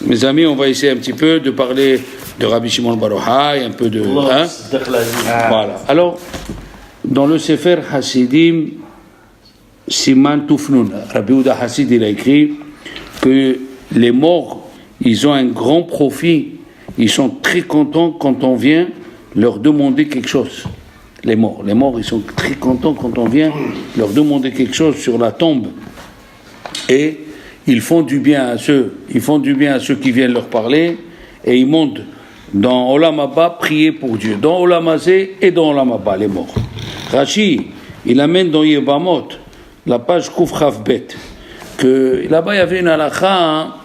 Mes amis, on va essayer un petit peu de parler de Rabbi Shimon Bar Yochai, un peu de... Voilà. Alors, dans le Sefer Hasidim, Siman Tufnun, Rabbi Yehuda Hassid, il a écrit que les morts, ils ont un grand profit, ils sont très contents quand on vient leur demander quelque chose. Les morts, ils sont très contents quand on vient leur demander quelque chose sur la tombe. Et ils font du bien à ceux qui viennent leur parler, et ils montent dans Olam Haba prier pour Dieu, dans Olam Hazé et dans Olam Haba, les morts. Rashi, il amène dans Yebamot, la page Kouf Chav Bet, que là-bas il y avait une halakha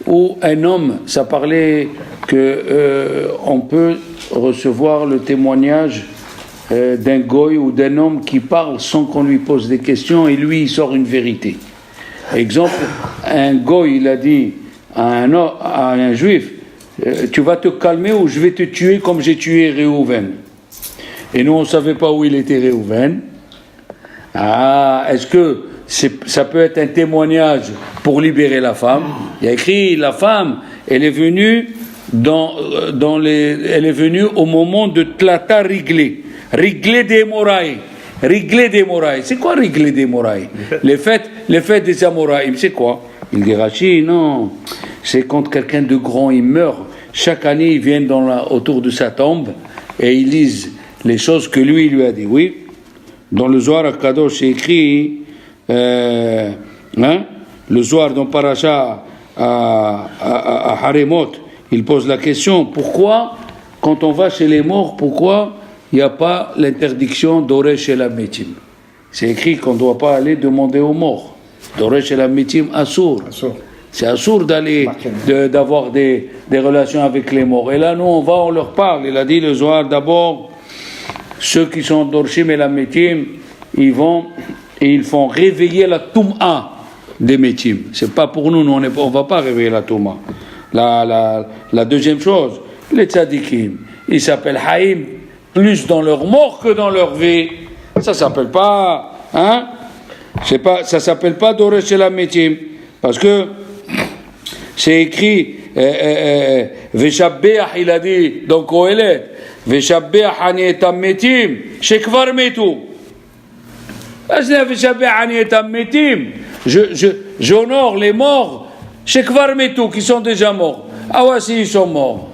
où un homme, ça parlait que on peut recevoir le témoignage d'un goy ou d'un homme qui parle sans qu'on lui pose des questions, et lui il sort une vérité. Exemple, un goy, il a dit à un juif, tu vas te calmer ou je vais te tuer comme j'ai tué Réhouven. Et nous, on ne savait pas où il était Réhouven. Est-ce que ça peut être un témoignage pour libérer la femme? Il y a écrit, la femme, elle est venue elle est venue au moment de Tlata Riglé des Moraïs. Régler des morailles. C'est quoi régler des morailles? Les fêtes des Amoraïm, c'est quoi? Il dit Rachi, non. C'est quand quelqu'un de grand, il meurt. Chaque année, ils viennent autour de sa tombe et ils lisent les choses que lui a dit. Oui. Dans le Zohar HaKadosh, c'est écrit, le Zohar dans Parasha à Haremot, il pose la question, pourquoi, quand on va chez les morts, pourquoi il n'y a pas l'interdiction d'Oresh el Hametim? C'est écrit qu'on ne doit pas aller demander aux morts. D'Oresh el Hametim, Assour. C'est Assour d'avoir des relations avec les morts. Et là, nous, on leur parle. Il a dit le Zohar, d'abord, ceux qui sont d'Orshim el Hametim, ils vont et ils font réveiller la Toum'a des Metim. C'est pas pour nous, on ne va pas réveiller la Toum'a. La deuxième chose, les Tzadikim, ils s'appellent Haïm, plus dans leur mort que dans leur vie. Ça s'appelle pas, ça s'appelle pas Doresh el Hametim, parce que c'est écrit Veshabbeach, il a dit dans Kohelet, Veshabbeach ani et hametim shekvar metu. Veshabbeach ani et hametim, j'honore les morts shekvar metu, qui sont déjà morts. Ah ouais, si ils sont morts.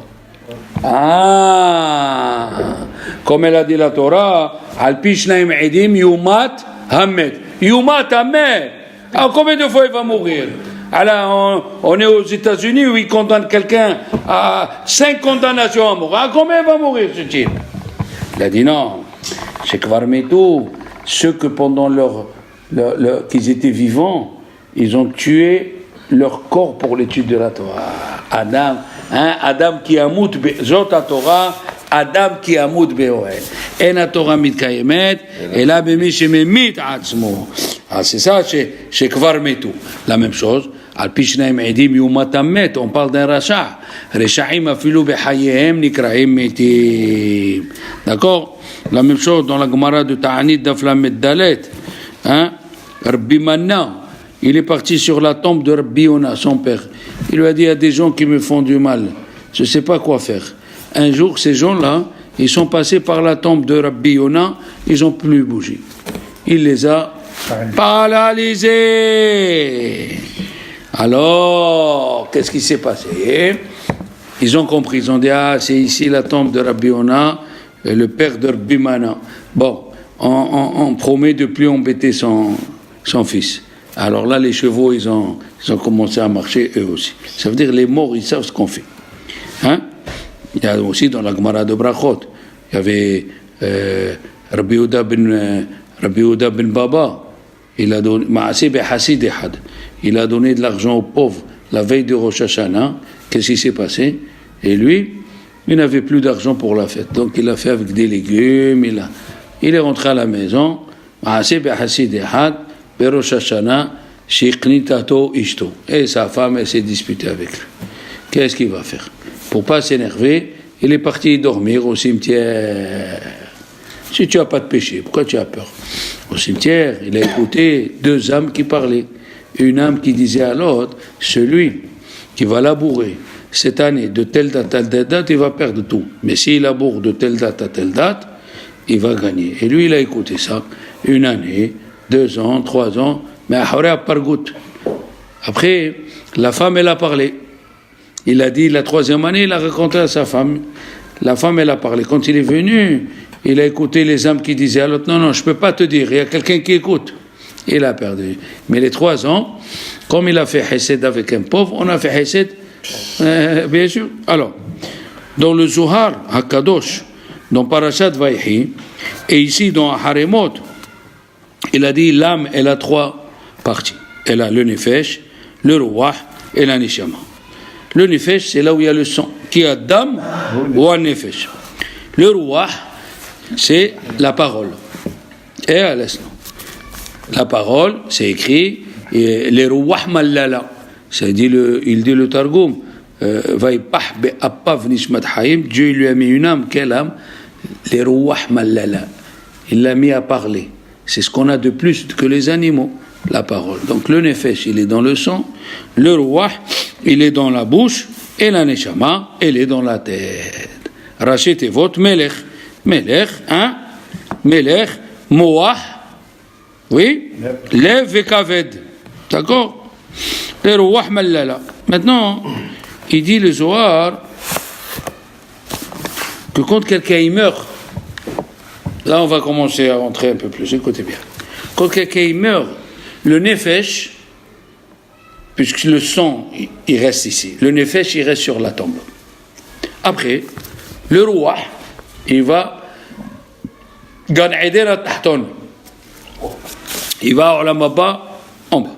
Comme elle a dit la Torah, Al Pishnaim Edim Yumat Hamed. Yumat Hamed. Alors combien de fois il va mourir? Alors on est aux États-Unis où ils condamnent quelqu'un à 5 condamnations à mort. Alors combien il va mourir ce type? Il a dit non. C'est Kvarmetou, ceux que pendant qu'ils étaient vivants, ils ont tué leur corps pour l'étude de la Torah. Adam qui amout zot Torah, Adam qui amout be'oel. En Torah mitkayemet, et là bemi shememit atzmo. C'est ça, chez Kvar Metu. La même chose. Al pishnaim edim yumatam met. On parle d'un rachat. Rechaim afilu bechayehem nikraim metim. D'accord? La même chose dans la Gemara de Ta'anit d'Aflamet Dalet. Rabbi Manna, il est parti sur la tombe de Rabbi Yona, son père. Il lui a dit, il y a des gens qui me font du mal. Je ne sais pas quoi faire. Un jour, ces gens-là, ils sont passés par la tombe de Rabbi Yona, ils n'ont plus bougé. Il les a paralysés. Alors, qu'est-ce qui s'est passé? Ils ont compris, ils ont dit, c'est ici la tombe de Rabbi Yona, le père de Rabbi Mana. Bon, on promet de ne plus embêter son fils. Alors là, les chevaux, ils ont commencé à marcher eux aussi. Ça veut dire les morts, ils savent ce qu'on fait. Il y a aussi dans la Gemara de Brachot, il y avait Rabbi Yehuda ben Baba, il a donné il a donné de l'argent aux pauvres la veille de Rosh Hashanah. Qu'est-ce qui s'est passé? Et lui, il n'avait plus d'argent pour la fête. Donc il a fait avec des légumes, il est rentré à la maison, Rosh Hashanah, Shiknitato Ishto. Et sa femme, elle s'est disputée avec lui. Qu'est-ce qu'il va faire? Pour ne pas s'énerver, il est parti dormir au cimetière. Si tu n'as pas de péché, pourquoi tu as peur? Au cimetière, il a écouté 2 âmes qui parlaient. Une âme qui disait à l'autre, celui qui va labourer cette année de telle date à telle date, il va perdre tout. Mais s'il laboure de telle date à telle date, il va gagner. Et lui, il a écouté ça 1 année, 2 ans, 3 ans, mais par goutte. Après, la femme, elle a parlé. Il a dit, la 3e année, il a raconté à sa femme. La femme, elle a parlé. Quand il est venu, il a écouté les âmes qui disaient à l'autre, non, je ne peux pas te dire, il y a quelqu'un qui écoute. Il a perdu. Mais les 3 ans, comme il a fait Hesed avec un pauvre, on a fait Hesed, bien sûr. Alors, dans le Zohar, Hakadosh, dans Parashat Vayhi, et ici dans Haremot, il a dit, l'âme, elle a 3 parties. Elle a le Nefesh, le Ruach et la Neshama. Le Nefesh, c'est là où il y a le sang, qui a Dam ou un Nefesh. Le Ruach, c'est la parole. Et à l'instant. La parole, c'est écrit, les Ruach Mallala. Il dit le Targum, Dieu lui a mis une âme, quelle âme? Les Ruach Mallala. Il l'a mis à parler. C'est ce qu'on a de plus que les animaux, la parole. Donc le Nefesh, il est dans le sang, le Ruach, il est dans la bouche, et la Neshama, elle est dans la tête. Rachetez votre Melech. Melech, hein? Melech, Moah, oui? Lev et Kaved. D'accord? Le Ruach Mallala. Maintenant, il dit le Zohar que quand quelqu'un il meurt, là on va commencer à rentrer un peu plus, écoutez bien. Quand quelqu'un il meurt, le Nefesh, puisque le sang il reste ici, le Nefesh il reste sur la tombe. Après, le Ruach, il va Gan Eden Tahton. Il va à Olam Haba en bas.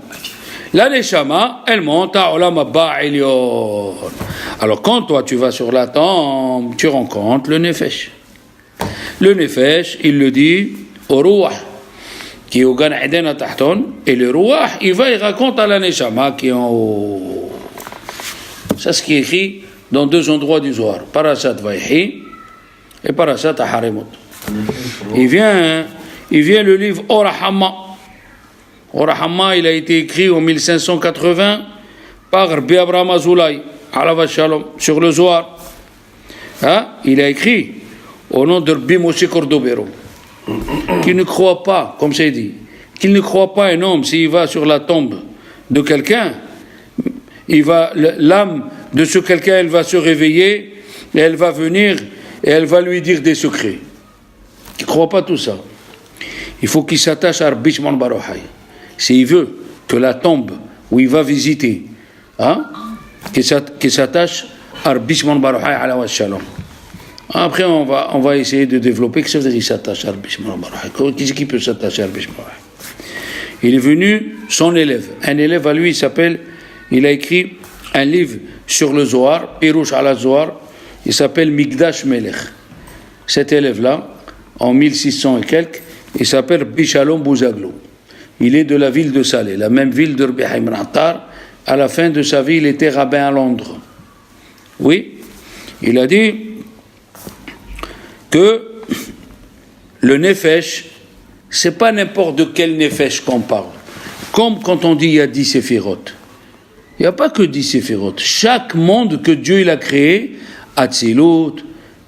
La Neshama, elle monte à Olam Haba Elyon. Alors quand toi tu vas sur la tombe, tu rencontres le Nefesh. Le Nefesh, il le dit au Ruach, qui est au Gan Eden à Tahton, et le Ruach, il raconte à la Neshama qui est en haut. C'est ce qui est écrit dans 2 endroits du Zohar, Parashat Vayhi et Parashat Haremot. Il vient le livre Orahama. Orahama, il a été écrit en 1580 par Rabbi Abraham Azoulay, Alav Shalom, sur le Zohar. Hein? Il a écrit au nom de Rabbi Moshe Cordovero, qui ne croit pas, comme c'est dit, qu'il ne croit pas un homme s'il va sur la tombe de quelqu'un, l'âme de ce quelqu'un, elle va se réveiller et elle va venir et elle va lui dire des secrets. Il ne croit pas tout ça. Il faut qu'il s'attache à Rabbi Shimon Bar Yochai. S'il veut que la tombe où il va visiter, hein, qu'il s'attache à Rabbi Shimon Bar Yochai Alav Shalom. Après, on va essayer de développer que ça veut dire qu'il s'attache à Rabbi Shimon Bar Yochai. Qui peut s'attacher à Rabbi Shimon Bar Yochai? Il est venu, son élève. Un élève à lui, il a écrit un livre sur le Zohar, Pirush ala Zohar, il s'appelle Mikdash Melech. Cet élève-là, en 1600 et quelques, il s'appelle Bishalom Bouzaglou. Il est de la ville de Salé, la même ville de Rabbi Haim Rantar. À la fin de sa vie, il était rabbin à Londres. Oui, il a dit que le Nefesh, c'est pas n'importe de quel Nefesh qu'on parle. Comme quand on dit il y a 10 séphirotes. Il n'y a pas que 10 séphirotes. Chaque monde que Dieu il a créé, Atzilut,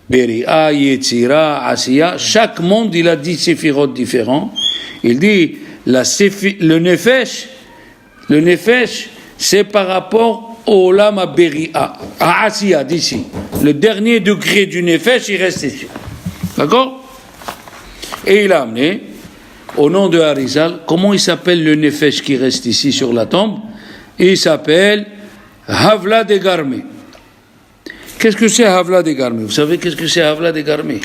Beria, Yetzira, Asiya, chaque monde il a 10 séphirotes différents. Il dit le Nefesh, c'est par rapport au Olam Beria, à Asiya d'ici. Le dernier degré du Nefesh, il reste ici. D'accord? Et il a amené, au nom de Harizal, comment il s'appelle le Nefesh qui reste ici sur la tombe? Il s'appelle Havla de Garmé. Qu'est-ce que c'est Havla de Garmé? Vous savez qu'est-ce que c'est Havla de Garmé?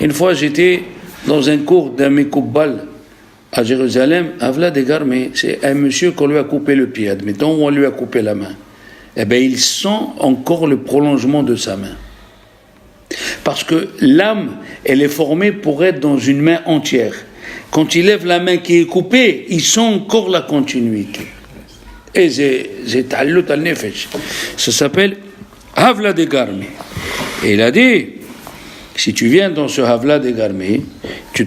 Une fois, j'étais dans un cours d'un Mekoubal à Jérusalem. Havla de Garmé, c'est un monsieur qu'on lui a coupé le pied, admettons, ou on lui a coupé la main. Eh bien, il sent encore le prolongement de sa main. Parce que l'âme, elle est formée pour être dans une main entière. Quand il lève la main qui est coupée, il sent encore la continuité. Et c'est Tallut al-Nefesh. Ça s'appelle Havla de Garmé. Et il a dit, si tu viens dans ce Havla de Garmé, tu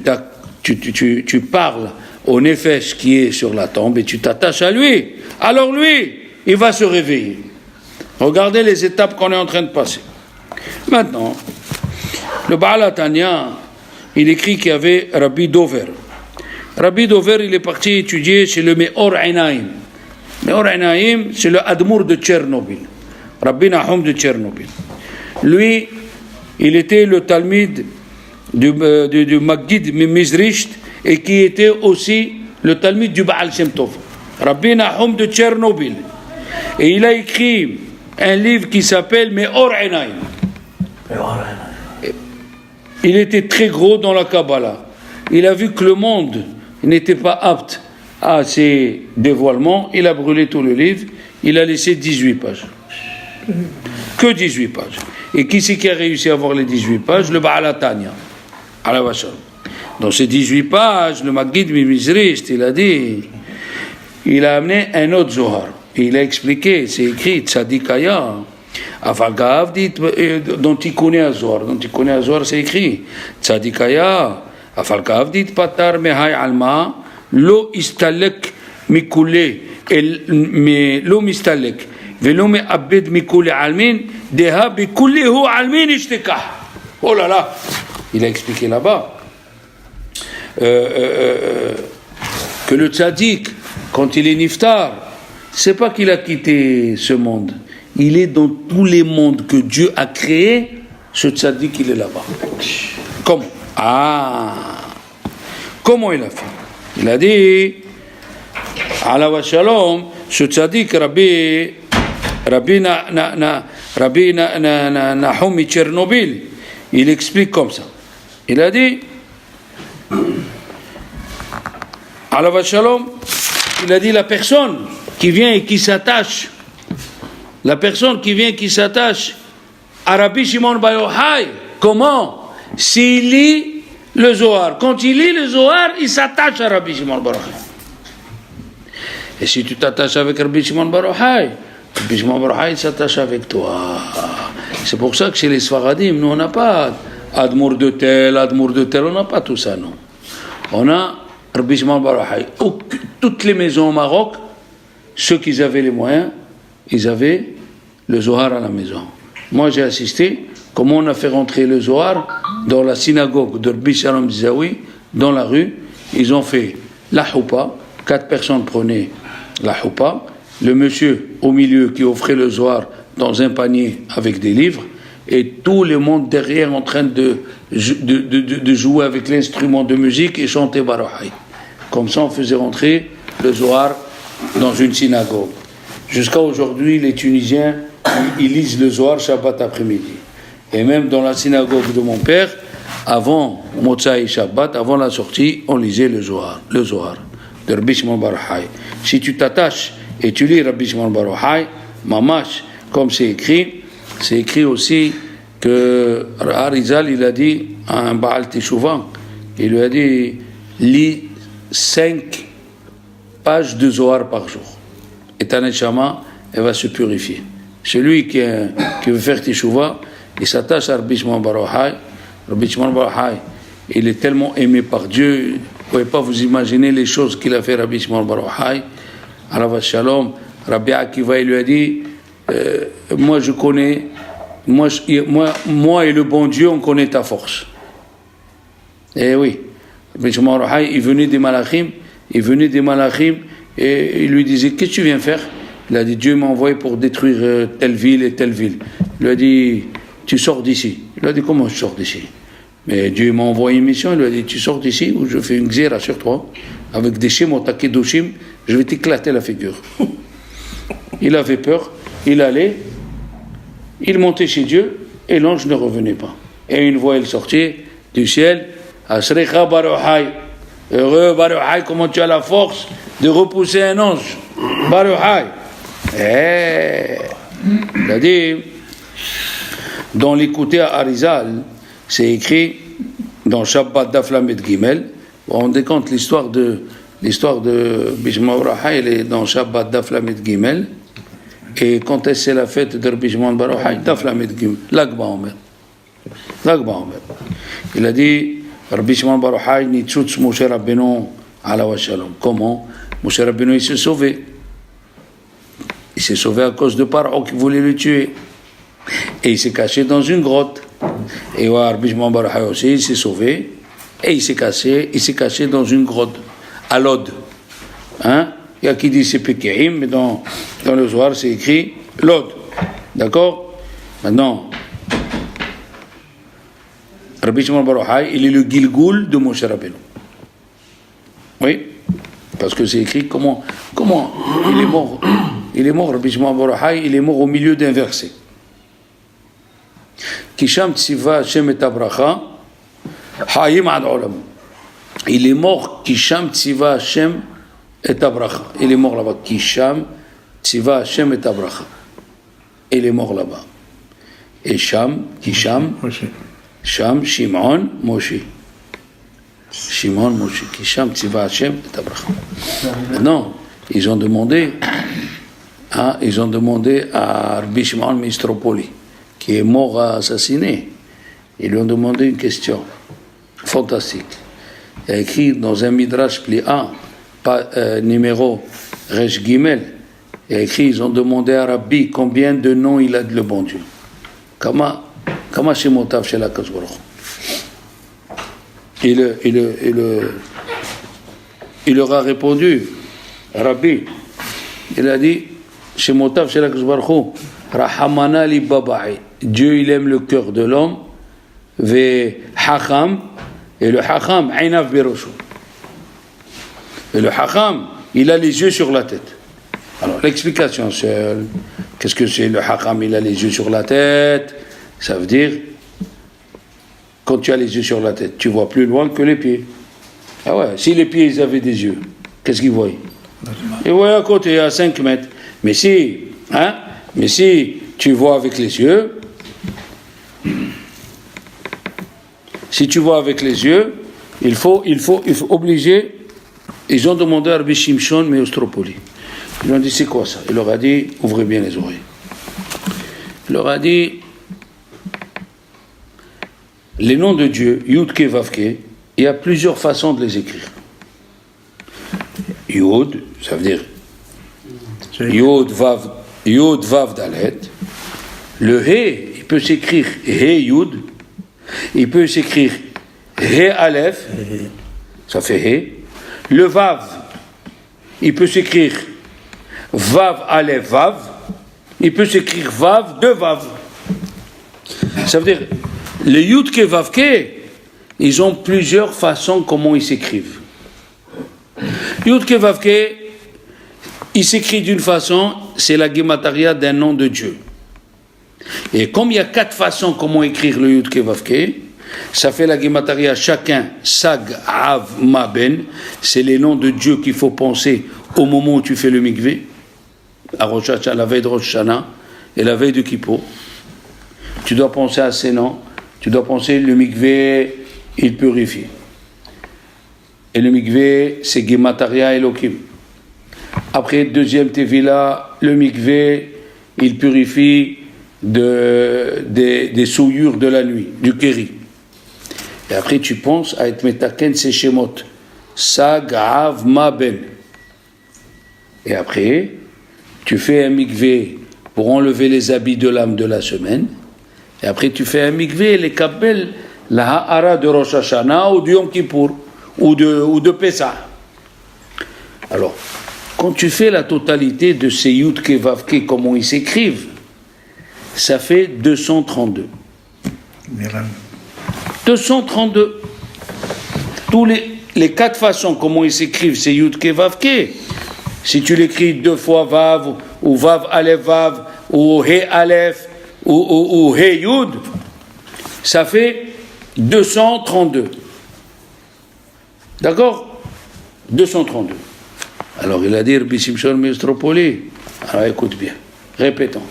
parles au Nefesh qui est sur la tombe et tu t'attaches à lui. Alors lui, il va se réveiller. Regardez les étapes qu'on est en train de passer. Maintenant, le Baal HaTanya, il écrit qu'il y avait Rabbi Dover. Rabbi Dover, il est parti étudier chez le Me'or Einaim. Me'or Einaim, c'est le Admour de Tchernobyl. Rabbi Nahum de Tchernobyl. Lui, il était le Talmid du Maggid Mizrisht et qui était aussi le Talmid du Baal Shem Tov. Rabbi Nahum de Tchernobyl. Et il a écrit un livre qui s'appelle Me'or Einaim. Il était très gros dans la Kabbalah. Il a vu que le monde n'était pas apte à ces dévoilements. Il a brûlé tout le livre. Il a laissé 18 pages. Que 18 pages. Et qui c'est qui a réussi à avoir les 18 pages? Le Baal HaTanya. Dans ces 18 pages, le Maggid Mizrisht, il a amené un autre Zohar. Il a expliqué, c'est écrit, Tzadikaya. Afalgav dit dans Tikkun Azor, c'est écrit Tzadikaya, Afalgav dit patar mehai alma lo istalek mikule lo mistalek velo me'abed mikule almin deha bikullehu almin ishtekah. Oh là là, il a expliqué là-bas que le tzaddik, quand il est niftar, c'est pas qu'il a quitté ce monde. Il est dans tous les mondes que Dieu a créés. Ce tzaddik, il est là-bas. Comment? Comment il a fait? Il a dit, Alav Shalom, ce tzaddik, Rabbi Nahum Tchernobyl, il explique comme ça. Il a dit, Alav Shalom, il a dit la personne qui vient et qui s'attache. La personne qui vient, qui s'attache à Rabbi Shimon Bar Yochai, comment? S'il lit le Zohar. Quand il lit le Zohar, il s'attache à Rabbi Shimon Bar Yochai. Et si tu t'attaches avec Rabbi Shimon Bar Yochai, Rabbi Shimon Bar Yochai s'attache avec toi. C'est pour ça que chez les Sfaradim, nous on n'a pas Admour de tel, on n'a pas tout ça, non. On a Rabbi Shimon Bar Yochai. Toutes les maisons au Maroc, ceux qui avaient les moyens, ils avaient le Zohar à la maison. Moi, j'ai assisté comment on a fait rentrer le Zohar dans la synagogue de Rabbi Shalom Zizaoui, dans la rue. Ils ont fait la choupa, 4 personnes prenaient la choupa, le monsieur au milieu qui offrait le Zohar dans un panier avec des livres, et tout le monde derrière en train de jouer avec l'instrument de musique et chanter Baruchai. Comme ça, on faisait rentrer le Zohar dans une synagogue. Jusqu'à aujourd'hui, les Tunisiens, ils lisent le Zohar Shabbat après-midi. Et même dans la synagogue de mon père, avant Motsai Shabbat, avant la sortie, on lisait le Zohar de Rabbi Shimon Bar Yochai. Si tu t'attaches et tu lis Rabbi Shimon Bar Yochai, Mamash, comme c'est écrit aussi que Arizal, il a dit à un Baal Teshuvah, il lui a dit, lis 5 pages de Zohar par jour. Et ta neshama, elle va se purifier. Celui qui veut faire Teshuvah, il s'attache à Rabbi Shimon Bar Yochai. Rabbi Shimon Bar Yochai, il est tellement aimé par Dieu, vous ne pouvez pas vous imaginer les choses qu'il a fait Rabbi Shimon Bar Yochai. Alav Shalom, Rabbi Akiva, il lui a dit, moi je connais, moi et le bon Dieu, on connaît ta force. Et oui, Rabbi Shimon Bar Yochai, il venait des Malachim, et il lui disait, qu'est-ce que tu viens faire? Il a dit, Dieu m'a envoyé pour détruire telle ville et telle ville. Il lui a dit, tu sors d'ici. Il lui a dit, comment je sors d'ici? Mais Dieu m'a envoyé une mission, il lui a dit, tu sors d'ici ou je fais une xéra sur toi, avec des shemot kedoshim, je vais t'éclater la figure. Il avait peur, il allait, il montait chez Dieu, et l'ange ne revenait pas. Et une voix, elle sortait du ciel, Ashrecha Bar Yochai. Heureux Bar Yochai, comment tu as la force de repousser un ange. Bar Yochai. Il a dit, dans l'écouter à Arizal, c'est écrit dans Shabbat Daf Lamed Gimel. On décompte l'histoire de Bishmon Bar Yochai, elle est dans Shabbat Daf Lamed Gimel. Et quand est-ce c'est la fête de Bishmon Bar Yochai, Daf Lamed Gimel, L'Agba Omer. Il a dit, Rabbi Shimon Bar Yochai nitzutz Moshe Rabbeinu alav shalom. Comment? Moshe Rabbeinu il s'est sauvé. Il s'est sauvé à cause de Paro qui voulait le tuer. Et il s'est caché dans une grotte. Et Rabbi Shimon Bar Yochai aussi, il s'est sauvé. Et il s'est caché dans une grotte, à Lod. Hein? Il y a qui dit c'est Pekéhim, mais dans le Zohar c'est écrit Lod. D'accord? Maintenant, Rabbi Shimon Bar Yochai, il est le Gilgoul de Moshe Rabbeinu. Oui? Parce que c'est écrit comment il est mort. Il est mort, Rabbi Shimon Bar Yochai, il est mort au milieu d'un verset. Kisham Tziva Hashem et Abracha, Hayim ad Olam. Il est mort, Kisham Tziva Hashem et Abracha. Il est mort là-bas, Kisham Tziva Hashem et Abracha. Il est mort là-bas. Et Sham, Kisham, Sham, Shimon, Moshe. Shimon, Moshe, Kisham Tziva Hashem et Abracha. Non, ils ont demandé à Rabbi Shimon Mistropoli, qui est mort assassiné. Ils lui ont demandé une question fantastique. Il y a écrit dans un Midrash pli 1, numéro Resh Gimel, il y a écrit, ils ont demandé à Rabbi combien de noms il a de le bon Dieu. Comment Shemotav Shel HaKadosh Baruch Hu. Il leur a répondu, Rabbi, il a dit, Shemotav Shel HaKadosh Baruch Hu, Rahamana li baba'i. Dieu, il aime le cœur de l'homme. Ve hacham. Et le hacham, ainav biroshu. Et le hacham, il a les yeux sur la tête. Alors, l'explication seule, qu'est-ce que c'est le hacham, il a les yeux sur la tête? Ça veut dire, quand tu as les yeux sur la tête, tu vois plus loin que les pieds. Ah ouais, si les pieds, ils avaient des yeux, qu'est-ce qu'ils voient? Ils voient à côté, à 5 mètres. Mais si tu vois avec les yeux, il faut obliger. Ils ont demandé à Rabbi Shimshon Meostropoli. Ils lui ont dit, c'est quoi ça? Il leur a dit, ouvrez bien les oreilles. Il leur a dit, les noms de Dieu, Yud Ke Vav Ke, il y a plusieurs façons de les écrire. Yud, ça veut dire Yud Vav Dalet. Le He, il peut s'écrire He Yud. Il peut s'écrire He Aleph. Ça fait He. Le Vav, il peut s'écrire Vav Aleph Vav. Il peut s'écrire Vav, deux Vav. Ça veut dire, les Yud Ke Vav Ke, ils ont plusieurs façons comment ils s'écrivent. Yud Ke Vav Ke, il s'écrit d'une façon, c'est la gématria d'un nom de Dieu. Et comme il y a 4 façons comment écrire le Yud Ke Vav Ke, ça fait la gématria chacun, Sag, Av, Ma, Ben, c'est les noms de Dieu qu'il faut penser au moment où tu fais le mikvé, à Rosh Hashanah, la veille de Rosh Hashanah et la veille de Kippour. Tu dois penser à ces noms, tu dois penser le mikvé, il purifie. Et le mikvé, c'est Gemataria Elohim. Après, deuxième Tevila, le mikvé, il purifie des souillures de la nuit, du kéri. Et après, tu penses à être metaken ses shemot. Sag, Av, Ma, Ben. Et après, tu fais un mikvé pour enlever les habits de l'âme de la semaine. Et après, tu fais un mikvé, les kabel, la ha'ara de Rosh Hashanah ou du Yom Kippour ou de Pessah. Alors, quand tu fais la totalité de ces Yud Ke Vav Ke, comment ils s'écrivent, ça fait 232. 232. Tous les 4 façons comment ils s'écrivent ces Yud Ke Vav Ke, si tu l'écris 2 fois Vav, ou Vav Aleph Vav, ou He Aleph, ou He Yud, ça fait 232. D'accord? 232. Alors il a dit Rabbi Shimshon Meostropoli. Alors écoute bien, répétons.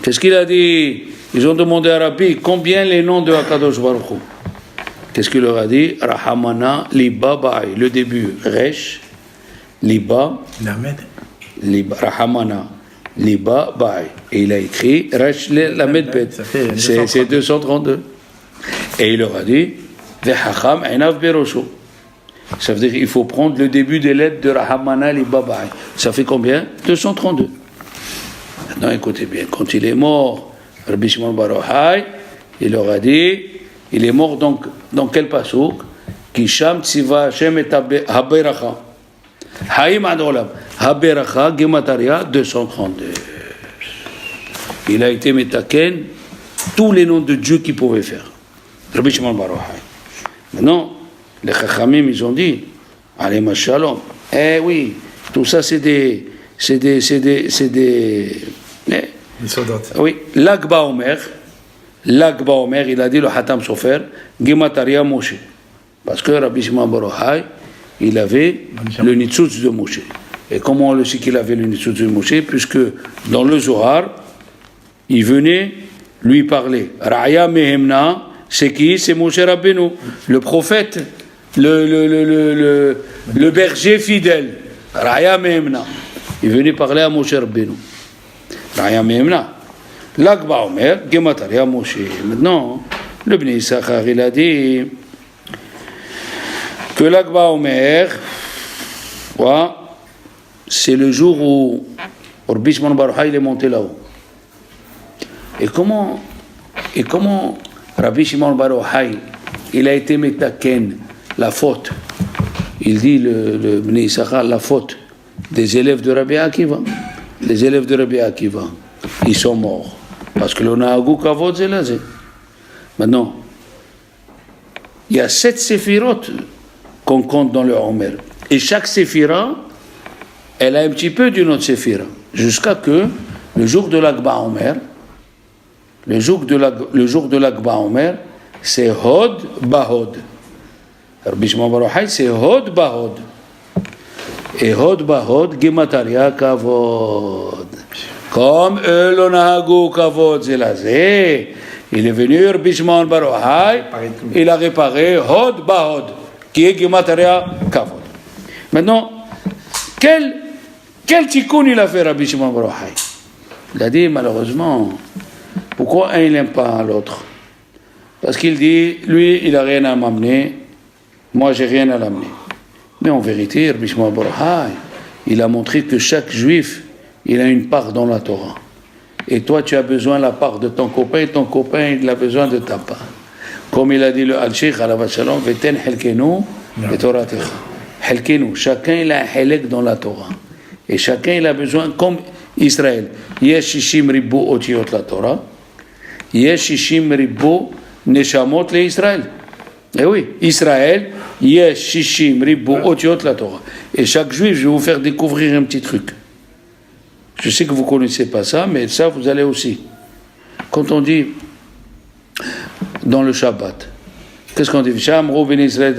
Qu'est-ce qu'il a dit? Ils ont demandé à Rabbi combien les noms de HaKadosh Baruch Hu. Qu'est-ce qu'il leur a dit? Rahamana Liba Ba'i. Le début, Resh, Liba, Liba, Rahamana Liba Ba'i. Et il a écrit Resh Lamed Bet. C'est 232. Et il leur a dit Vehacham Einav Berosho. Ça veut dire qu'il faut prendre le début des lettres de Rahamana Liba Ba'i. Ça fait combien? 232. Maintenant, écoutez bien, quand il est mort, Rabbi Shimon bar Yochai, il leur a dit, il est mort donc dans quel pasouk? Kisham tziva Hashem et haberacha. Haïm ad olam. Haberacha, Gemataria, 232. Il a été metaken tous les noms de Dieu qu'il pouvait faire. Rabbi Shimon bar Yochai. Maintenant, les Chachamim, ils ont dit, allez, ma shalom. Eh oui, tout ça, c'est des oui, l'Akba Omer, il a dit le Hatam Sofer, Gemataria Moshe. Parce que Rabbi Shimon bar Yochai, il avait le Nitzutz de Moshe. Et comment on le sait qu'il avait le Nitzutz de Moshe? Puisque dans le Zohar, il venait lui parler. Ra'ya Mehemna, c'est qui? C'est Moshe Rabbeinu, le prophète, le berger fidèle. Ra'ya Mehemna. Il venait parler à Moshe Rabbeinu. Ra'ya Mehemna. L'Akba Omer, Gemataria Moshe. Maintenant, le Bnei Issachar, il a dit que l'Akba Omer, c'est le jour où Rabbi Shimon bar Yochai est monté là-haut. Et comment Rabbi Shimon bar Yochai, il a été metaken, la faute. Il dit, le Bnei Issachar, la faute des élèves de Rabbi Akiva. Les élèves de Rabbi Akiva, ils sont morts. Parce que l'on a agou kavod zelazé. Maintenant, il y a 7 séphirotes qu'on compte dans le Omer. Et chaque séphira, elle a un petit peu d'une autre séphira. Jusqu'à que le jour de l'Akba Omer, le jour de l'Akba Omer, c'est Hod Bahod. Rabbi Shimon bar Yochai, c'est Hod Bahod. Et Hod Bahod, Gemataria Kavod. Comme eux l'on a go Kavod Zelazé, il est venu Rabbi Shimon bar Yochai, il a réparé Hod Bahod, qui est Gemataria Kavod. Maintenant, quel tikkun il a fait Rabbi Shimon bar Yochai? Il a dit malheureusement, pourquoi un il n'aime pas l'autre? Parce qu'il dit, lui il n'a rien à m'amener, moi j'ai rien à l'amener. Mais en vérité, Rabbi Shimon bar Yochai, il a montré que chaque juif, il a une part dans la Torah. Et toi, tu as besoin de la part de ton copain, et ton copain, il a besoin de ta part. Comme il a dit le Al-Sheikh, alav shalom, Veten helkenu, et Toratecha. Helkenu, chacun il a un helek dans la Torah. Et chacun il a besoin, comme Israël. Yesh shishim ribu otiyot la Torah, yesh shishim ribu neshamot le Israël. Eh oui, Israël, yesh shishim ribu otiyot la Torah. Et chaque juif, je vais vous faire découvrir un petit truc. Je sais que vous ne connaissez pas ça, mais ça, vous allez aussi. Quand on dit dans le Shabbat, qu'est-ce qu'on dit? Shamro ben Israël,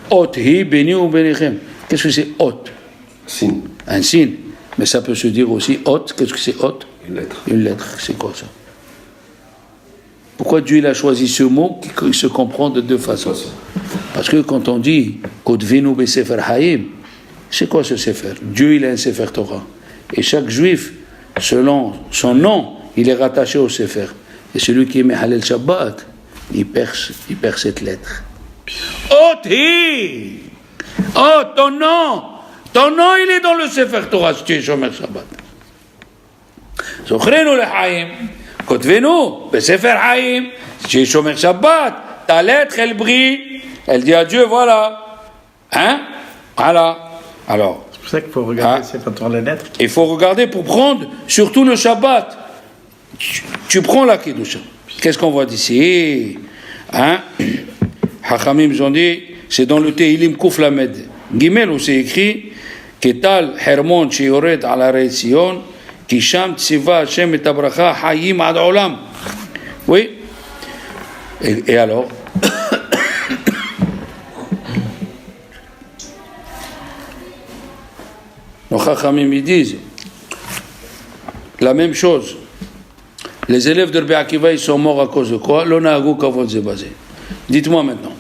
Ot hi beni ou benichem. Qu'est-ce que c'est Ot? Signe. Un signe. Mais ça peut se dire aussi Ot. Qu'est-ce que c'est Ot? Une lettre. Une lettre. C'est quoi ça? Pourquoi Dieu il a choisi ce mot qui se comprend de deux façons? Parce que quand on dit Kodvenu be Sefer Haïm, c'est quoi ce Sefer? Dieu il a un Sefer Torah. Et chaque juif, selon son nom, il est rattaché au Sefer. Et celui qui est Mehalel Shabbat, il perce cette lettre. Oti! Oh, ton nom, il est dans le Sefer Torah, si tu es Shomer Shabbat. Zochrenu le Haïm, Kotvenu, le Sefer Haïm, si tu es Shomer Shabbat, ta lettre, elle brille, elle dit à Dieu, voilà. Hein? Voilà. Alors. C'est pour ça qu'il faut regarder c'est pas les lettres. Il faut regarder pour prendre, surtout le Shabbat. Tu prends la Kedusha. Qu'est-ce qu'on voit d'ici? Hein? Hachamim ont dit, c'est dans le Tehilim Kuf Lamed. Gimel où c'est écrit, Ketal Hermon Sheyoret ala Rei Sion, Kisham Tsiva Hashem et Abracha Hayim ad Olam. Oui? Et alors? Les Chachamim ils disent la même chose. Les élèves de Rabbi Akiva ils sont morts à cause de quoi? L'onagou kavod zebazé. Dites-moi maintenant.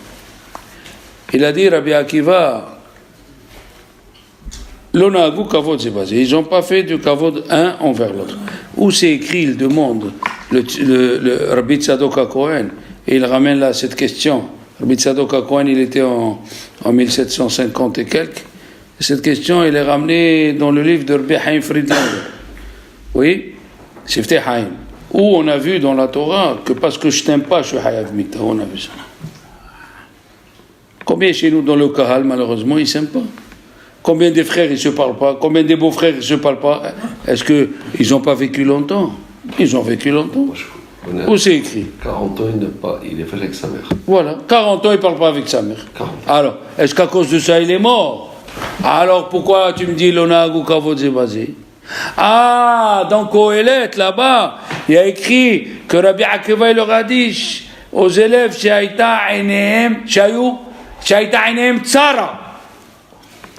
Il a dit Rabbi Akiva l'onagou kavod zebazé. Ils n'ont pas fait du kavod un envers l'autre. Où c'est écrit, il demande le Rabbi Tzadok HaKohen et il ramène là cette question. Rabbi Tzadok HaKohen il était en 1750 et quelques. Cette question, elle est ramenée dans le livre de Rabbi Chaim Friedlander. Oui, Sifteh Haïm. Où on a vu dans la Torah que parce que je t'aime pas, je suis Hayav Mita. On a vu ça. Combien chez nous dans le Kahal, malheureusement, ils ne s'aiment pas? Combien des frères, ils ne se parlent pas? Combien des beaux-frères, ils ne se parlent pas? Est-ce qu'ils n'ont pas vécu longtemps? Ils ont vécu longtemps. Où c'est écrit? 40 ans, il est fait avec sa mère. Voilà, 40 ans, il ne parle pas avec sa mère. 40. Alors, est-ce qu'à cause de ça, il est mort? Alors, pourquoi tu me dis l'onag ou kavod zébazé? Ah, dans Kohelet, là-bas, il y a écrit que Rabbi Akiva, il leur a dit aux élèves, Shaïta Ainehem, Shaïta Ainehem Tsara.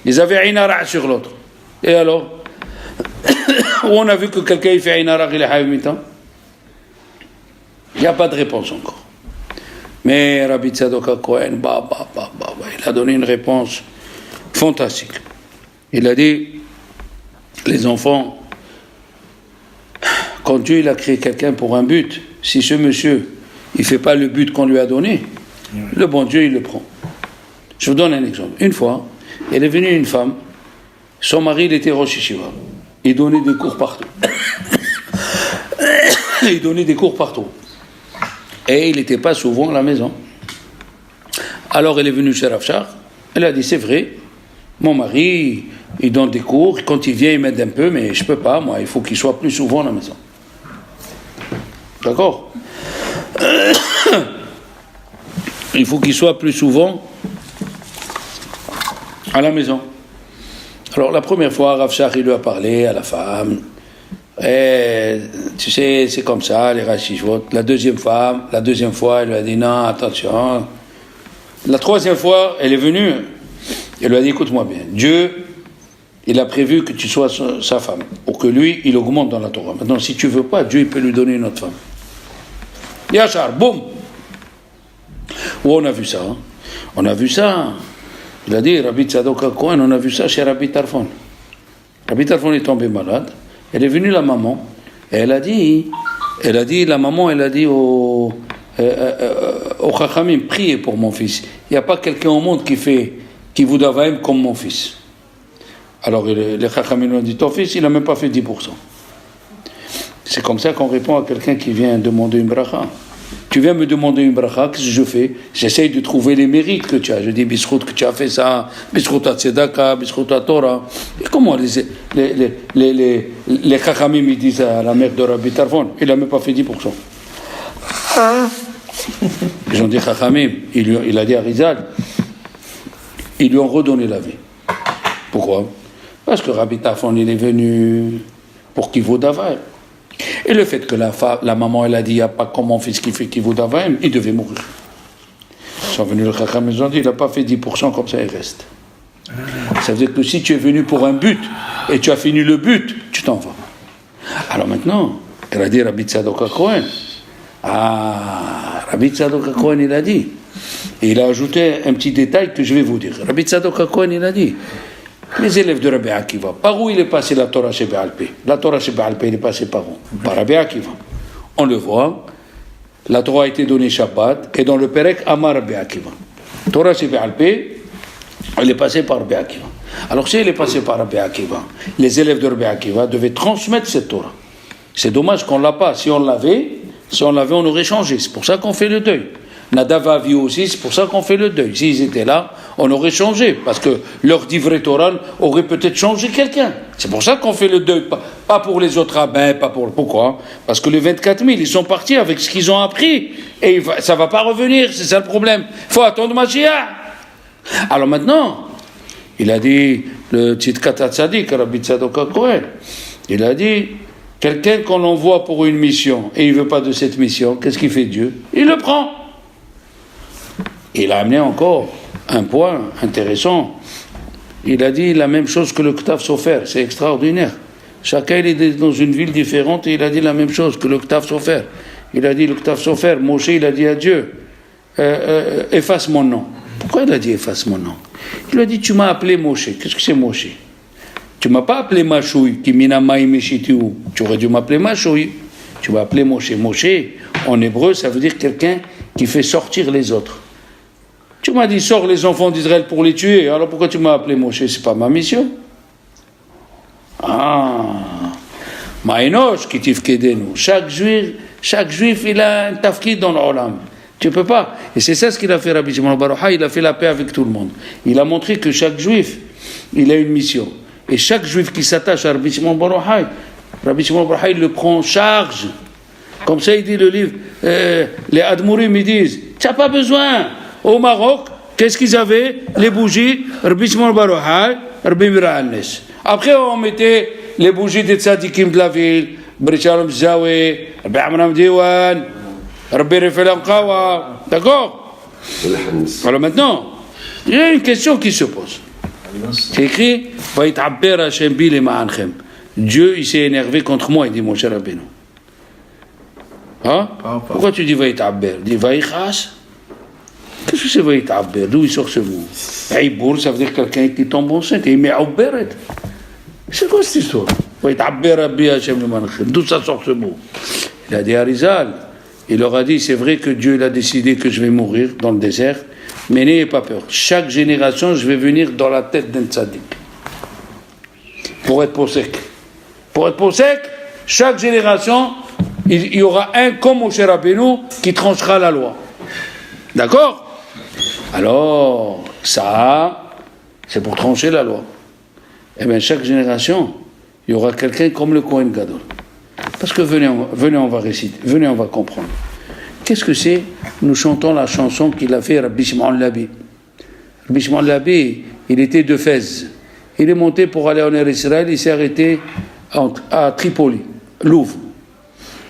Ils avaient Ainara sur l'autre. Et alors? Où on a vu que quelqu'un il fait Ainara, il est Haïv Mita? Il n'y a pas de réponse encore. Mais Rabbi Tzadok Cohen, il a donné une réponse fantastique. Il a dit, les enfants, quand Dieu il a créé quelqu'un pour un but, si ce monsieur, il ne fait pas le but qu'on lui a donné, le bon Dieu, il le prend. Je vous donne un exemple. Une fois, il est venu une femme, son mari, il était Rosh Yeshiva. Il donnait des cours partout. Il donnait des cours partout. Et il n'était pas souvent à la maison. Alors elle est venue chez Rav Shach, elle a dit, c'est vrai, mon mari, il donne des cours, quand il vient, il m'aide un peu, mais je ne peux pas, moi, il faut qu'il soit plus souvent à la maison. D'accord? Il faut qu'il soit plus souvent à la maison. Alors la première fois, Rav Shach, il lui a parlé à la femme. Et tu sais, c'est comme ça, les rachishvot. La deuxième fois, elle lui a dit non, attention. La troisième fois, elle est venue. Elle lui a dit, écoute-moi bien, Dieu, il a prévu que tu sois sa femme, pour que lui, il augmente dans la Torah. Maintenant, si tu veux pas, Dieu, il peut lui donner une autre femme. Yachar, boum. Où on a vu ça? On a vu ça. Il a dit, Rabbi Tzadok Cohen, on a vu ça chez Rabbi Tarfon. Rabbi Tarfon est tombé malade. Elle est venue la maman, et elle a dit au Chachamim, priez pour mon fils. Il n'y a pas quelqu'un au monde qui vous davaim comme mon fils. Alors les Chachamim lui ont dit, ton fils, il n'a même pas fait 10%. C'est comme ça qu'on répond à quelqu'un qui vient demander une bracha. Tu viens me demander une bracha, qu'est-ce que je fais? J'essaye de trouver les mérites que tu as. Je dis, Bisrout, que tu as fait ça, Bisrout à Tzedaka, Bisrout à Torah. Et comment les Chachamim, ils disent à la mère de Rabbi Tarfon, il n'a même pas fait 10%. Ils ont dit, Chachamim, il a dit à Rizal, ils lui ont redonné la vie. Pourquoi? Parce que Rabbi Tarfon, il est venu pour qu'il vaut d'avail. Et le fait que la maman, elle a dit, il n'y a pas comme mon fils qui fait qu'il vaut d'avaim, il devait mourir. Ils sont venus le Chacham, ils ont dit, il n'a pas fait 10%, comme ça il reste. Ça veut dire que si tu es venu pour un but, et tu as fini le but, tu t'en vas. Alors maintenant, il a dit Rabbi Tzadok Cohen. Rabbi Tzadok Cohen, il a dit. Et il a ajouté un petit détail que je vais vous dire. Rabbi Tzadok Cohen, il a dit, les élèves de Rabbi Akiva, par où il est passé la Torah chez Be'alpé? La Torah chez Be'alpé, il est passé par où? Par Rabbi Akiva. On le voit, la Torah a été donnée Shabbat, et dans le Perek, Amar Rabbi Akiva. Torah chez Be'alpé, elle est passée par Rabbi Akiva. Alors si elle est passée par Rabbi Akiva, les élèves de Rabbi Akiva devaient transmettre cette Torah. C'est dommage qu'on ne l'a pas. Si on l'avait, on aurait changé. C'est pour ça qu'on fait le deuil. Nadav a vu aussi, c'est pour ça qu'on fait le deuil. S'ils étaient là, on aurait changé, parce que leur divrei Torah aurait peut-être changé quelqu'un. C'est pour ça qu'on fait le deuil, pas pour les autres rabbins, Pourquoi? Parce que les 24 000, ils sont partis avec ce qu'ils ont appris, et ça ne va pas revenir, c'est ça le problème. Il faut attendre Mashiach. Alors maintenant, il a dit, le Tzidkat HaTzadik, Rabbi Tzadok Cohen, il a dit, quelqu'un qu'on envoie pour une mission, et il ne veut pas de cette mission, qu'est-ce qu'il fait Dieu? Il le prend. Il a amené encore un point intéressant. Il a dit la même chose que le Ktav Sofer. C'est extraordinaire. Chacun il est dans une ville différente et il a dit la même chose que le Ktav Sofer. Il a dit le Ktav Sofer. Moshe, il a dit à Dieu, efface mon nom. Pourquoi il a dit efface mon nom? Il a dit, tu m'as appelé Moshe. Qu'est-ce que c'est Moshe? Tu m'as pas appelé Mashouy, qui minamaï meshitiu. Tu aurais dû m'appeler Mashouy. Tu m'as appelé Moshe. Moshe, en hébreu, ça veut dire quelqu'un qui fait sortir les autres. Tu m'as dit, sors les enfants d'Israël pour les tuer. Alors pourquoi tu m'as appelé Moshe? C'est pas ma mission. Ma'enosh qui tifkedenu. Chaque juif, il a un tafkid dans l'olam. Tu peux pas. Et c'est ça ce qu'il a fait Rabbi Shimon Bar Yochai, il a fait la paix avec tout le monde. Il a montré que chaque juif, il a une mission. Et chaque juif qui s'attache à Rabbi Shimon Bar Yochai, Rabbi Shimon Bar Yochai, il le prend en charge. Comme ça, il dit le livre, les Admourim, ils disent, tu n'as pas besoin. Au Maroc, qu'est-ce qu'ils avaient? Les bougies, Rabbi Shimon Bar Yochai, Rabbi Mira Al-Nes. Après, on mettait les bougies des tzadikim de la ville, Rabbi Shalom Zawi, Rabbi Amram Diwan, Rabbi Rifel Anqawa. D'accord? Alors maintenant, il y a une question qui se pose. C'est écrit, Vaït'abber Hashem bi lema'anchem. Dieu, il s'est énervé contre moi, il dit mon cher Rabbeinu. Hein? Pourquoi tu dis Vaït'abber? Dis Vaïchas. Qu'est-ce que c'est Vaït'abber? D'où il sort ce mot? Aïbour, ça veut dire quelqu'un qui tombe enceinte. Il met Auberet. C'est quoi cette histoire? Vaït'abber Rabbi Hashem lema'anchem. D'où ça sort ce mot? Il a dit Arizal. Il leur a dit, c'est vrai que Dieu il a décidé que je vais mourir dans le désert, mais n'ayez pas peur. Chaque génération, je vais venir dans la tête d'un tzaddik. Pour être posek. Pour être posek, chaque génération, il y aura un comme Moshe Rabbeinu qui tranchera la loi. D'accord? Alors, ça, c'est pour trancher la loi. Eh bien, chaque génération, il y aura quelqu'un comme le Kohen Gadol. Parce que venez, on va réciter, venez, on va comprendre. Qu'est-ce que c'est? Nous chantons la chanson qu'il a fait Rabbi Shimon Labi. Rabbi Shimon Labi, il était de Fès. Il est monté pour aller en Eretz Israël, il s'est arrêté à Tripoli, Louvre.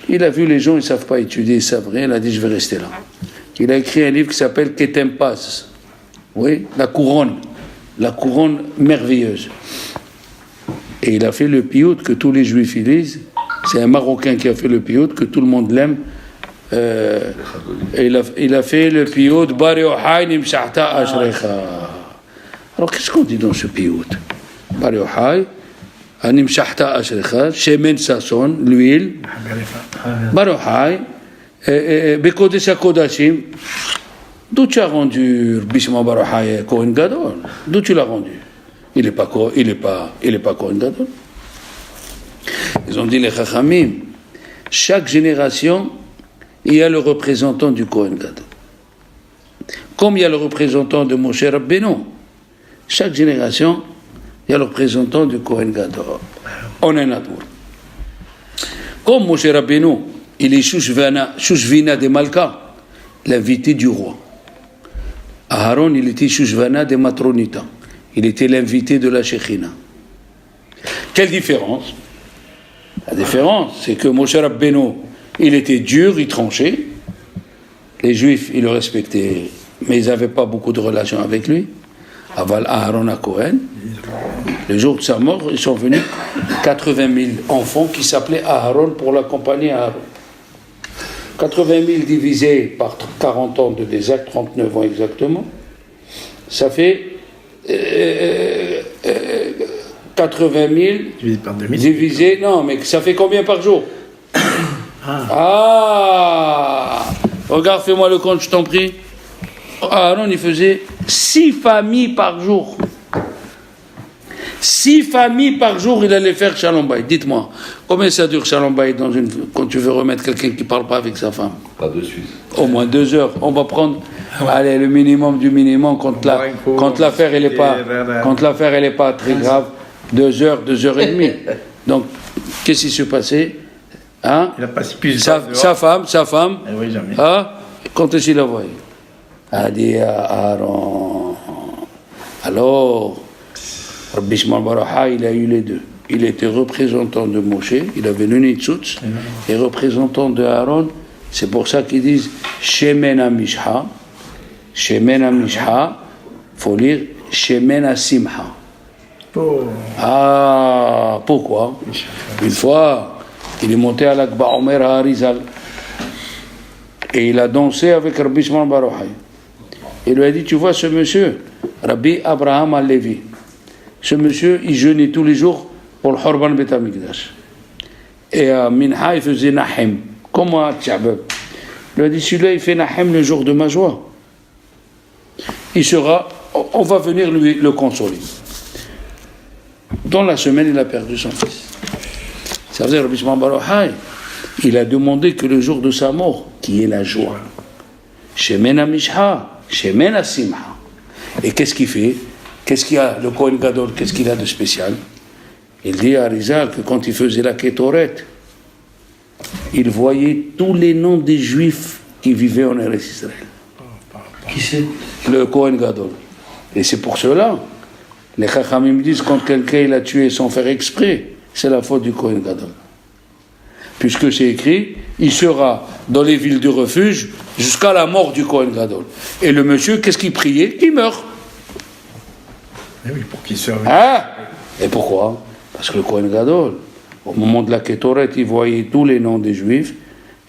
Il a vu les gens, ils ne savent pas étudier, ils ne savent rien, il a dit je vais rester là. Il a écrit un livre qui s'appelle Ketem Paz. Oui, la couronne merveilleuse. Et il a fait le piout que tous les juifs ils lisent. C'est un Marocain qui a fait le piout, que tout le monde l'aime. Il a fait le piout Bar Yochai Nimshachta Ashrecha. Alors qu'est-ce qu'on dit dans ce piout? Bar Yochai Nimshachta Ashrecha, Shemen Sasson, l'huile. Bar Yochai, Bekodesh HaKodashim. D'où tu as rendu Bishma Bar Yochai Kohen Gadol? D'où tu l'as rendu? Il n'est pas Kohen Gadol. Ils ont dit les Chachamim, chaque génération, il y a le représentant du Kohen Gadol. Comme il y a le représentant de Moshe Rabbeinu, chaque génération, il y a le représentant du Kohen Gadol. On est Nadour. Comme Moshe Rabbeinu, il est Shushvina de Malka, l'invité du roi. Aaron, il était Shushvana de Matronita. Il était l'invité de la Shekhina. Quelle différence? La différence, c'est que Moshe Rabbeinu, il était dur, il tranchait. Les Juifs, ils le respectaient, mais ils n'avaient pas beaucoup de relations avec lui. Aval Aaron à Cohen. Le jour de sa mort, ils sont venus 80 000 enfants qui s'appelaient Aaron pour l'accompagner à Aaron. 80 000 divisé par 40 ans de désert, 39 ans exactement, ça fait 80 000 divisé par 2000. Divisé, non, mais ça fait combien par jour? Regarde, fais-moi le compte, je t'en prie. Aaron, il faisait 6 familles par jour. 6 familles par jour, il allait faire Shalom Bayit. Dites-moi, combien ça dure Shalom Bayit quand tu veux remettre quelqu'un qui ne parle pas avec sa femme? Pas de suite. Au moins 2 heures. On va prendre, allez, le minimum du minimum quand l'affaire elle est pas très grave. 2 heures, 2 heures et demie. Donc, qu'est-ce qui s'est passé? Hein? Il a passé plus de sa femme. Oui, jamais. Hein? Quand est-ce qu'il la voyait? A dit à Aaron. Alors, Rabbi Shimon Bar Yochai, il a eu les deux. Il était représentant de Moshe, il avait le Nitzutz, et représentant de Aaron. C'est pour ça qu'ils disent Shemen HaMishha. Shemen HaMishha, il faut lire Shemen HaSimha. Ah, pourquoi? Une fois, il est monté à l'Akba Omer à Arizal et il a dansé avec Rabbi Shimon Bar Yochai. Il lui a dit, tu vois ce monsieur, Rabbi Abraham al-Levi, ce monsieur, il jeûnait tous les jours pour le Horban Bet HaMikdash. Et à Minha, il faisait Nahem, comme à Tchabab. Il lui a dit, celui-là, il fait Nahem le jour de ma joie. On va venir le consoler. Dans la semaine, il a perdu son fils. Ça veut dire, Rabbi Shimon Bar Yochai, il a demandé que le jour de sa mort, qui est la joie, Shemena Mishha, Shemena Simha. Et qu'est-ce qu'il fait? Qu'est-ce qu'il a, le Kohen Gadol, qu'est-ce qu'il a de spécial? Il dit à Arizal que quand il faisait la Kétoret, il voyait tous les noms des Juifs qui vivaient en Eretz Israël. Qui c'est? Le Kohen Gadol. Et c'est pour cela, les Chachamim disent quand quelqu'un il a tué sans faire exprès, c'est la faute du Kohen Gadol. Puisque c'est écrit, il sera dans les villes du refuge jusqu'à la mort du Kohen Gadol. Et le monsieur, qu'est-ce qu'il priait? Qu'il meurt. Eh oui, pour qu'il serve. Ah! Et pourquoi? Parce que le Kohen Gadol, au moment de la Kétoret, il voyait tous les noms des Juifs.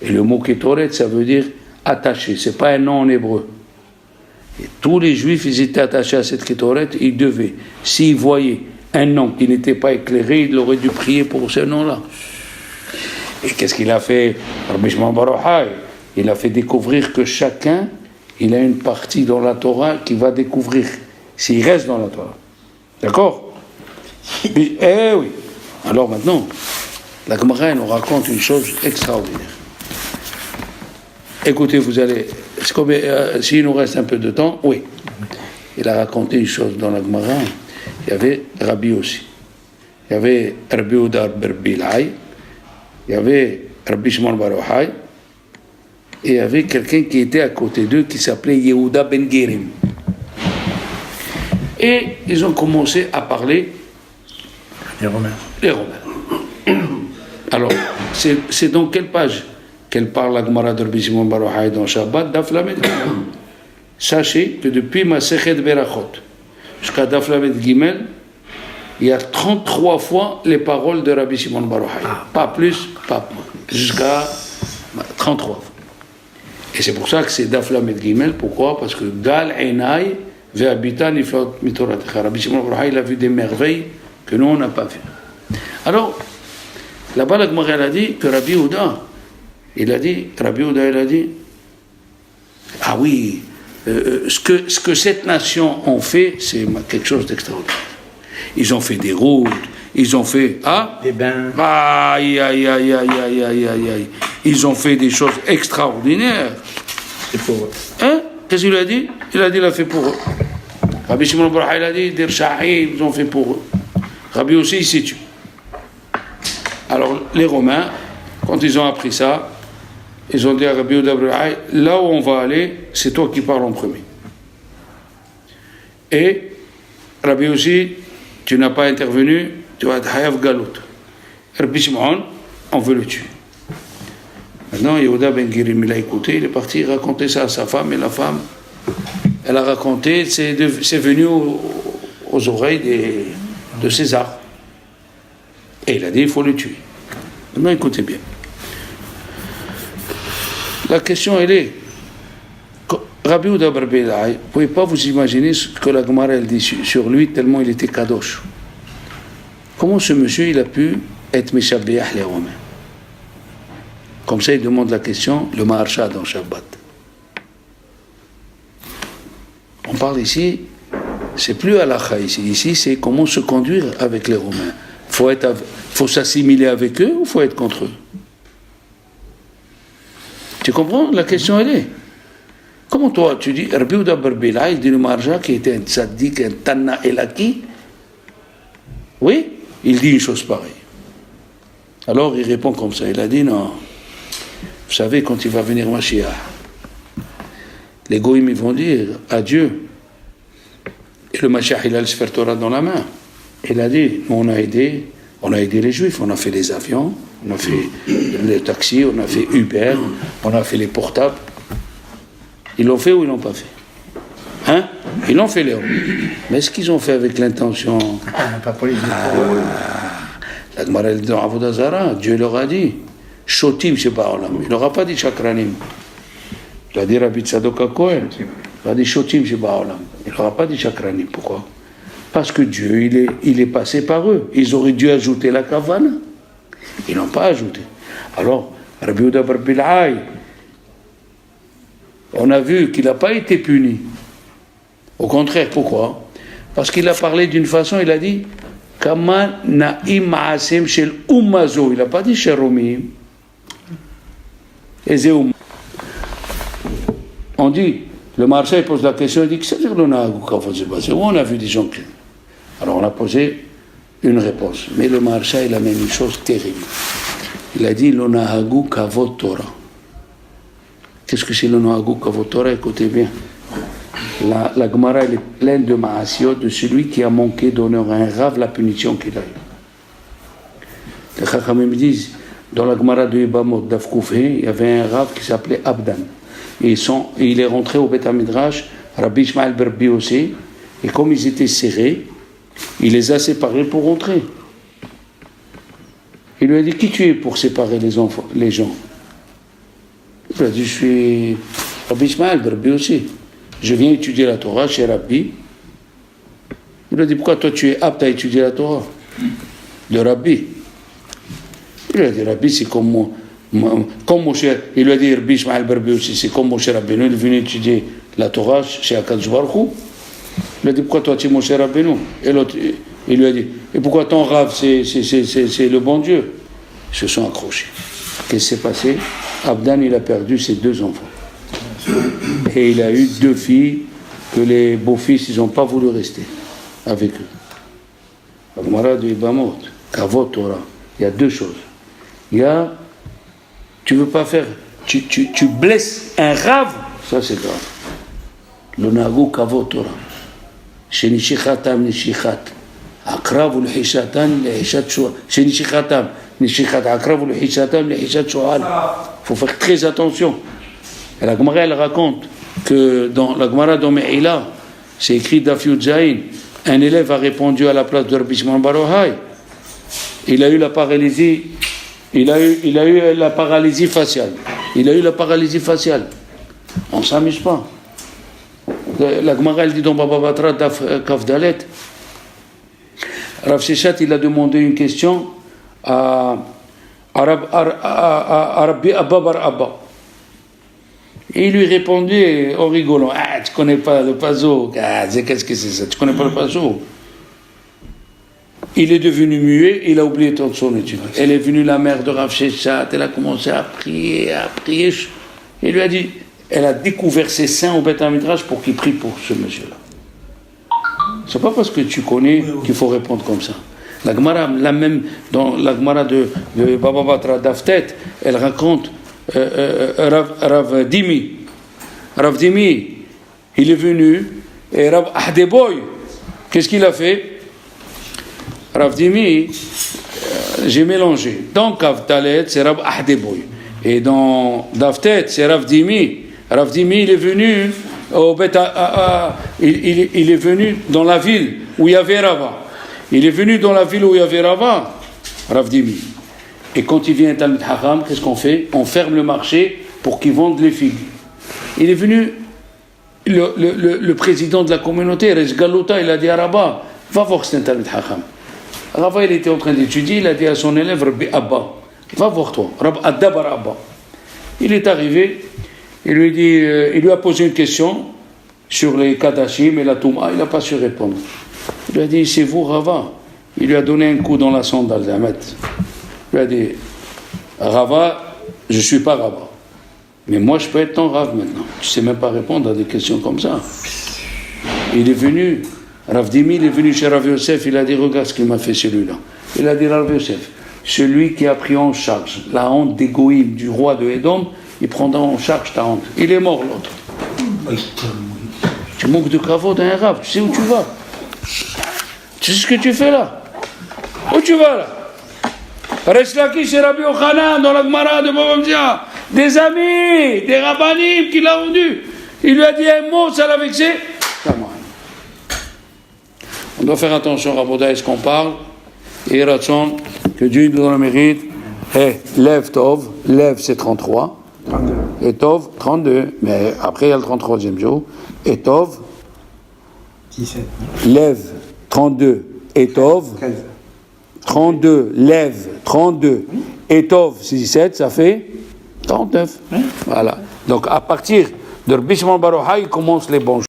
Et le mot Kétoret, ça veut dire attaché. C'est pas un nom en hébreu. Et tous les Juifs, ils étaient attachés à cette Kétoret. Ils devaient, s'ils voyaient un nom qui n'était pas éclairé, ils auraient dû prier pour ce nom-là. Et qu'est-ce qu'il a fait? Rabbi Shimon Bar Yochai, il a fait découvrir que chacun, il a une partie dans la Torah qu'il va découvrir, s'il reste dans la Torah. D'accord? Eh oui. Alors maintenant, la Gemara nous raconte une chose extraordinaire. Écoutez, vous allez... S'il nous reste un peu de temps, oui. Il a raconté une chose dans la Gemara. Il y avait Rabbi aussi. Il y avait Rabbi Yehuda bar Bilhai. Il y avait Rabbi Shimon Bar Yochai. Et il y avait quelqu'un qui était à côté d'eux qui s'appelait Yehuda ben Gerim. Et ils ont commencé à parler Les Romains. les Romains. Alors, c'est dans quelle page qu'elle parle la Gemara de Rabbi Shimon Bar Yochai dans Shabbat, Daf Lamed Gimel. Sachez que depuis Masechet Berachot jusqu'à Daf Lamed Gimel, il y a 33 fois les paroles de Rabbi Shimon Bar Yochai. Pas plus, pas moins. Jusqu'à 33 fois. Et c'est pour ça que c'est Daf Lamed Gimel. Pourquoi? Parce que Gal Einai ve'habita niflot mitoratecha. Rabbi Shimon Bar Yochai, il a vu des merveilles que nous, on n'a pas vues. Alors, là-bas, la Gemara, elle a dit que Rabbi Yehuda, il a dit, ah oui, ce que cette nation a fait, c'est quelque chose d'extraordinaire. Ils ont fait des routes, ils ont fait... Ah, Des bains. aïe, aïe, aïe, aïe, aïe, aïe, aïe, aïe. Ils ont fait des choses extraordinaires. C'est pour eux. Hein? Qu'est-ce qu'il a dit? Il a dit, il a fait pour eux. Rabbi Shimon Bar Yochai, il a dit, des Rsha'im, ils ont fait pour eux. Rabbi aussi, il s'est tué. Alors, les Romains, quand ils ont appris ça, ils ont dit à Rabbi Yehuda bar Yochai, là où on va aller, c'est toi qui parles en premier. Et Rabbi aussi, tu n'as pas intervenu, tu vas être Hayav Galut. Rabbi Shimon, on veut le tuer. Maintenant, Yehuda ben Gerim, il a écouté, il est parti raconter ça à sa femme, et la femme, elle a raconté, c'est venu aux oreilles de César. Et il a dit, il faut le tuer. Maintenant, écoutez bien. La question, elle est, Rabbi Yehuda bar Bilhai, vous ne pouvez pas vous imaginer ce que la Gemara elle dit sur lui, tellement il était kadosh. Comment ce monsieur, il a pu être Meshabéach les Romains? Comme ça, il demande la question, le Maharsha dans Shabbat. On parle ici, c'est plus halakha ici c'est comment se conduire avec les Romains. Faut s'assimiler avec eux ou faut être contre eux? Tu comprends? La question, elle est. Comment toi, tu dis, Rabbi Yehuda bar Bilhai, il dit le Maharsha qui était un tzaddik, un Tanna Elaki? Oui, il dit une chose pareille. Alors il répond comme ça, il a dit non. Vous savez, quand il va venir Mashiach, les goïms ils vont dire adieu. Et le Mashiach, il a le Sefer Torah dans la main. Il a dit, nous on a aidé les Juifs, on a fait les avions, on a fait les taxis, on a fait Uber, on a fait les portables. Ils l'ont fait ou ils l'ont pas fait? Hein? Ils l'ont fait, Léon. Mais est-ce qu'ils ont fait avec l'intention? Pas pour les La Gemara dit dans Avodah Zarah, Dieu leur a dit, Shotim Shebaolam. Il leur a pas dit Chakranim. Il a dit Rabbi Tzadok HaKohen. Il a dit Shotim Shebaolam. Il leur a pas dit Chakranim. Pourquoi? Parce que Dieu, il est passé par eux. Ils auraient dû ajouter la kavana. Ils n'ont pas ajouté. Alors, Rabbi Yehuda bar Bilhai, on a vu qu'il n'a pas été puni. Au contraire, pourquoi? Parce qu'il a parlé d'une façon, il a dit Kama na'im ma'asim shel ummazo. Il n'a pas dit shel romim. Et c'est on dit, le marchand pose la question, il dit, qu'est-ce que c'est le nahagou kavod? C'est où on a vu des gens qui... Alors on a posé une réponse. Mais le marchand, il a mis une chose terrible. Il a dit, le nahagou kavod Torah. Qu'est-ce que c'est le nahagou kavod Torah? Écoutez bien. La Gemara, elle est pleine de ma'asiot, de celui qui a manqué d'honneur à un rave, la punition qu'il a eue. Les Chachamim disent, dans la Gemara de Ibamot d'Afkoufé, il y avait un rave qui s'appelait Abdan. Et il est rentré au Beth Midrash, Rabbi Ishmael Berbi aussi, et comme ils étaient serrés, il les a séparés pour rentrer. Il lui a dit, qui tu es pour séparer les gens? Il lui a dit, je suis Rabbi Ishmael Berbi aussi. Je viens étudier la Torah chez Rabbi. Il lui a dit, pourquoi toi tu es apte à étudier la Torah de Rabbi? Il lui a dit, Rabbi, c'est comme moi. Comme mon cher, il lui a dit, Rabbi Ishmael Berbi aussi, c'est comme mon cher Rabbeinu, il est venu étudier la Torah chez Akadosh Baruch Hu. Il lui a dit, pourquoi toi tu es mon cher Rabbeinu? Et l'autre, il lui a dit, et pourquoi ton rave, c'est le bon Dieu? Ils se sont accrochés. Qu'est-ce qui s'est passé? Abdan, il a perdu ses 2 enfants. Et il a eu 2 filles que les beaux-fils, ils n'ont pas voulu rester avec eux. La Gemara de Ibamot, Kavod Torah, il y a 2 choses. Il y a, tu veux pas faire, tu blesses un rave, ça c'est grave. Le nahagou Kavod Torah. Shenishichatam nishichat. Akrav ul hishatan lehishat shoal. Shenishichatam nishichat. Akrav ul hishatam lehishat shoal. Il faut faire très attention. Et la Gemara, elle raconte que dans la Gemara d'Omeïla, c'est écrit Daf Yud Zayin, un élève a répondu à la place de Rabbi Shimon bar Yochai. Il a eu la paralysie. Il a eu la paralysie faciale. On ne s'amuse pas. La Gemara, elle dit dans Baba Batra, Daf Kaf Dalet, Rav Sheshat, il a demandé une question à Rabbi Abba bar Abba. Et il lui répondait en rigolant, ah, tu connais pas le paso, ah, qu'est-ce que c'est ça, tu connais pas le paso? Il est devenu muet, il a oublié toute son étude. Elle est venue la mère de Rav Sheshat, elle a commencé à prier. Il lui a dit, elle a découvert ses seins au Beth Midrash pour qu'il prie pour ce monsieur-là. C'est pas parce que tu connais qu'il faut répondre comme ça. La Gemara, dans la Gemara de Baba Batra Daftet, elle raconte Rav Dimi. Rav Dimi, il est venu, et Rav Ahdeboy, qu'est-ce qu'il a fait? Rav Dimi, j'ai mélangé. Dans Kavtalet, c'est Rav Ahdeboy. Et dans Daftet, c'est Rav Dimi. Rav Dimi, il est venu il est venu dans la ville où il y avait Rava. Rav Dimi. Et quand il vient à Talmid Chacham, qu'est-ce qu'on fait? On ferme le marché pour qu'ils vendent les figues. Il est venu, le président de la communauté, Rej Galota, il a dit à Rabba, va voir c'est un Talmid Chacham. Rabba, il était en train d'étudier, il a dit à son élève, Rabbi Abba, va voir toi, Rabbi Addabar Abba. Il est arrivé, il lui a posé une question sur les Kadashim et la Touma, il n'a pas su répondre. Il lui a dit, c'est vous Rava? Il lui a donné un coup dans la sandale d'Ahmed. Il lui a dit, Rava, je ne suis pas Rava. Mais moi, je peux être ton Rav maintenant. Tu ne sais même pas répondre à des questions comme ça. Il est venu, Rav Dimi, il est venu chez Rav Yosef, il a dit, regarde ce qu'il m'a fait celui-là. Il a dit, Rav Yosef, celui qui a pris en charge la honte des Goïm du roi de Édom, il prendra en charge ta honte. Il est mort, l'autre. Tu manques de kavod d'un Rav, tu sais où tu vas. Tu sais ce que tu fais là? Où tu vas là? Reste là qui chez Rabbi Yochanan, dans la Gemara de Bobamzia. Des amis, des rabbanim qui l'ont rendu. Il lui a dit un mot, ça l'a vexé. On doit faire attention, Raboda, à ce qu'on parle. Et Ratson, que Dieu nous donne le mérite. Et Lev Tov, Lev c'est 33. 32. Et Tov, 32. Mais après il y a le 33e jour. Et Tov, 17. Lev, 32. Et Tov, 13. 32. Lev, 32. Et Tov, 17, ça fait 39. Voilà. Donc à partir de Rabbi Shimon bar Yochai, il commence les bons jours.